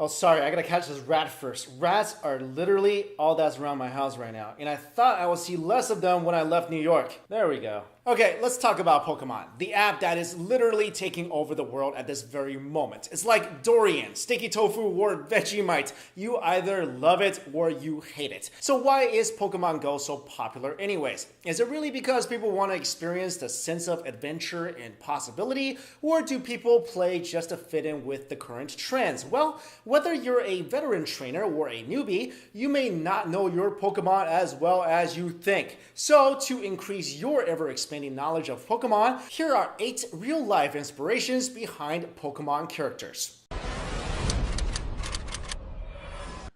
Oh, sorry, I gotta catch this rat first. Rats are literally all that's around my house right now, and I thought I would see less of them when I left New York. There we go. Okay, let's talk about Pokemon, the app that is literally taking over the world at this very moment. It's like Dorian, Sticky Tofu, or Vegemite. You either love it or you hate it. So why is Pokemon Go so popular anyways? Is it really because people want to experience the sense of adventure and possibility, or do people play just to fit in with the current trends? Well, whether you're a veteran trainer or a newbie, you may not know your Pokemon as well as you think. So to increase your ever-expanding knowledge of Pokemon, here are 8 real-life inspirations behind Pokemon characters.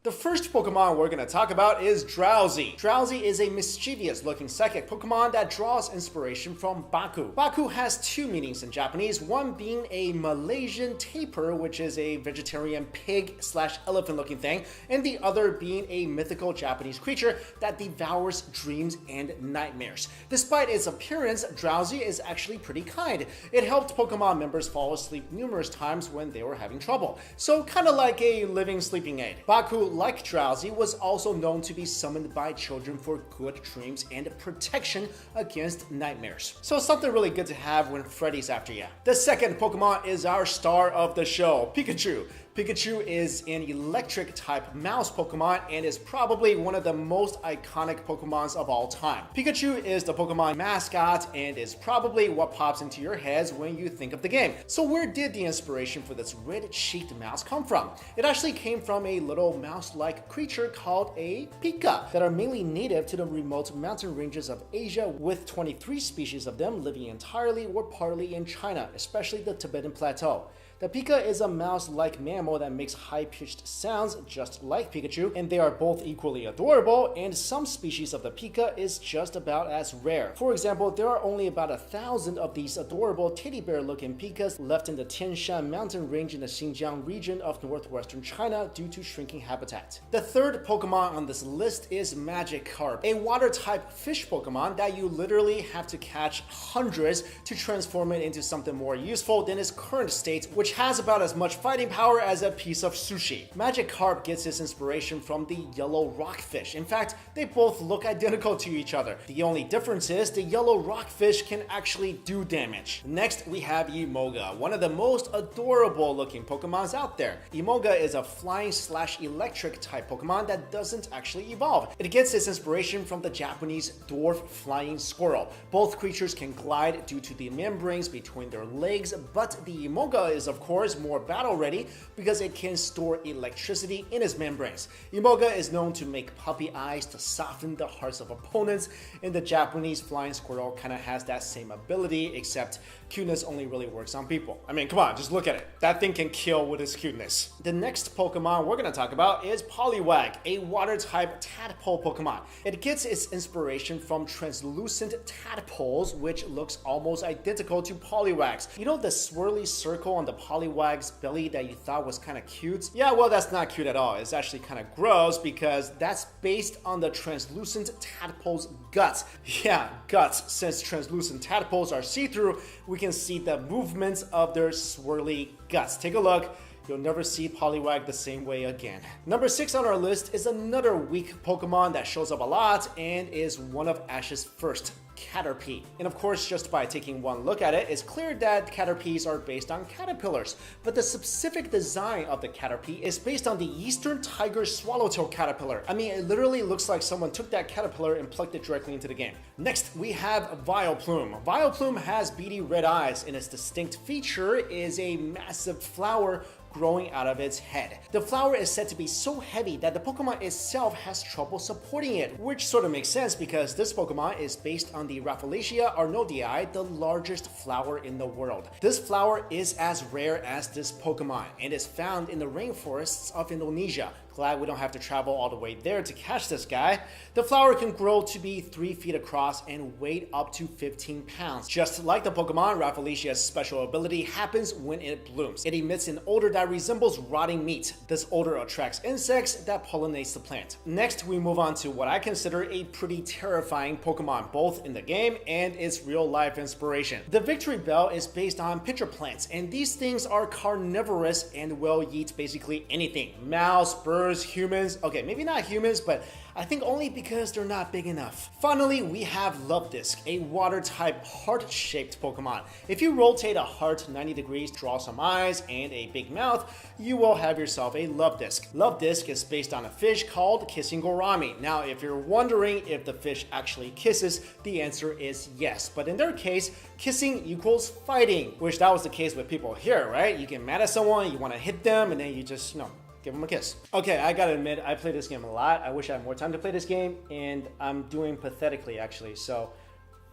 The first Pokemon we're going to talk about is Drowzee. Drowzee is a mischievous-looking psychic Pokemon that draws inspiration from Baku. Baku has 2 meanings in Japanese, one being a Malaysian tapir, which is a vegetarian pig/elephant-looking thing, and the other being a mythical Japanese creature that devours dreams and nightmares. Despite its appearance, Drowzee is actually pretty kind. It helped Pokemon members fall asleep numerous times when they were having trouble, so kind of like a living sleeping aid. Baku, like Drowzee, was also known to be summoned by children for good dreams and protection against nightmares. So something really good to have when Freddy's after you. The second Pokemon is our star of the show, Pikachu. Pikachu is an electric type mouse Pokemon and is probably one of the most iconic Pokemons of all time. Pikachu is the Pokemon mascot and is probably what pops into your heads when you think of the game. So where did the inspiration for this red-cheeked mouse come from? It actually came from a little mouse-like creature called a Pika that are mainly native to the remote mountain ranges of Asia, with 23 species of them living entirely or partly in China, especially the Tibetan Plateau. The Pika is a mouse-like mammal that makes high-pitched sounds just like Pikachu, and they are both equally adorable, and some species of the Pika is just about as rare. For example, there are only about 1,000 of these adorable teddy bear-looking Pikas left in the Tian Shan mountain range in the Xinjiang region of northwestern China due to shrinking habitat. The third Pokemon on this list is Magikarp, a water-type fish Pokemon that you literally have to catch hundreds to transform it into something more useful than its current state, which has about as much fighting power as a piece of sushi. Magikarp gets its inspiration from the yellow rockfish. In fact, they both look identical to each other. The only difference is the yellow rockfish can actually do damage. Next, we have Emolga, one of the most adorable looking Pokemons out there. Emolga is a flying/electric type Pokemon that doesn't actually evolve. It gets its inspiration from the Japanese dwarf flying squirrel. Both creatures can glide due to the membranes between their legs, but the Emolga is of course more battle ready because it can store electricity in its membranes. Emolga is known to make puppy eyes to soften the hearts of opponents, and the Japanese flying squirrel kind of has that same ability, except cuteness only really works on people. I mean, come on, just look at it. That thing can kill with its cuteness. The next Pokemon we're going to talk about is Poliwag, a water-type tadpole Pokemon. It gets its inspiration from translucent tadpoles, which looks almost identical to Poliwags. You know the swirly circle on the Poliwag's belly that you thought was kind of cute? Yeah, well, that's not cute at all. It's actually kind of gross because that's based on the translucent tadpole's guts. Yeah, guts. Since translucent tadpoles are see-through, we can see the movements of their swirly guts. Take a look. You'll never see Poliwag the same way again. Number 6 on our list is another weak Pokemon that shows up a lot and is one of Ash's first, Caterpie. And of course, just by taking one look at it, it's clear that Caterpies are based on caterpillars, but the specific design of the Caterpie is based on the Eastern Tiger Swallowtail caterpillar. I mean, it literally looks like someone took that caterpillar and plugged it directly into the game. Next, we have Vileplume. Vileplume has beady red eyes, and its distinct feature is a massive flower growing out of its head. The flower is said to be so heavy that the Pokemon itself has trouble supporting it, which sort of makes sense because this Pokemon is based on the Rafflesia arnoldi, the largest flower in the world. This flower is as rare as this Pokemon and is found in the rainforests of Indonesia. Glad we don't have to travel all the way there to catch this guy. The flower can grow to be 3 feet across and weigh up to 15 pounds. Just like the Pokemon, Rafflesia's special ability happens when it blooms. It emits an odor that that resembles rotting meat. This odor attracts insects that pollinates the plant. Next, we move on to what I consider a pretty terrifying Pokemon, both in the game and its real-life inspiration. The Victory Bell is based on pitcher plants, and these things are carnivorous and will eat basically anything. Mouse, birds, humans. Okay, maybe not humans, but I think only because they're not big enough. Finally, we have Luvdisc, a water-type heart-shaped Pokemon. If you rotate a heart 90 degrees, draw some eyes, and a big mouth, you will have yourself a Luvdisc. Luvdisc is based on a fish called Kissing Gourami. Now, if you're wondering if the fish actually kisses, the answer is yes. But in their case, kissing equals fighting, which that was the case with people here, right? You get mad at someone, you want to hit them, and then you just, give him a kiss. Okay, I gotta admit, I play this game a lot. I wish I had more time to play this game, and I'm doing pathetically, actually. So,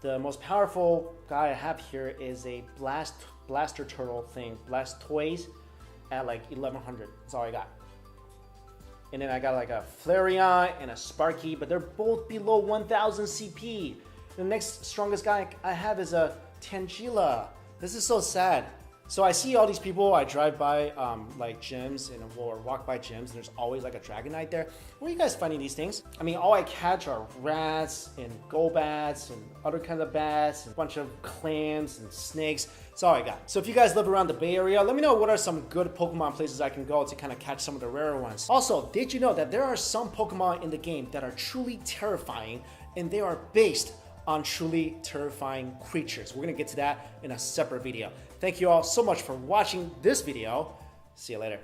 the most powerful guy I have here is a blaster turtle thing, Blastoise, at like 1100. That's all I got. And then I got like a Flareon and a Sparky, but they're both below 1000 CP. The next strongest guy I have is a Tangela. This is so sad. So I see all these people, I drive by like gyms or walk by gyms, and there's always like a Dragonite there. Where are you guys finding these things? I mean, all I catch are rats and Golbats and other kinds of bats and a bunch of clams and snakes. That's all I got. So if you guys live around the Bay Area, let me know what are some good Pokemon places I can go to kind of catch some of the rarer ones. Also, did you know that there are some Pokemon in the game that are truly terrifying, and they are based on truly terrifying creatures? We're gonna get to that in a separate video. Thank you all so much for watching this video. See you later.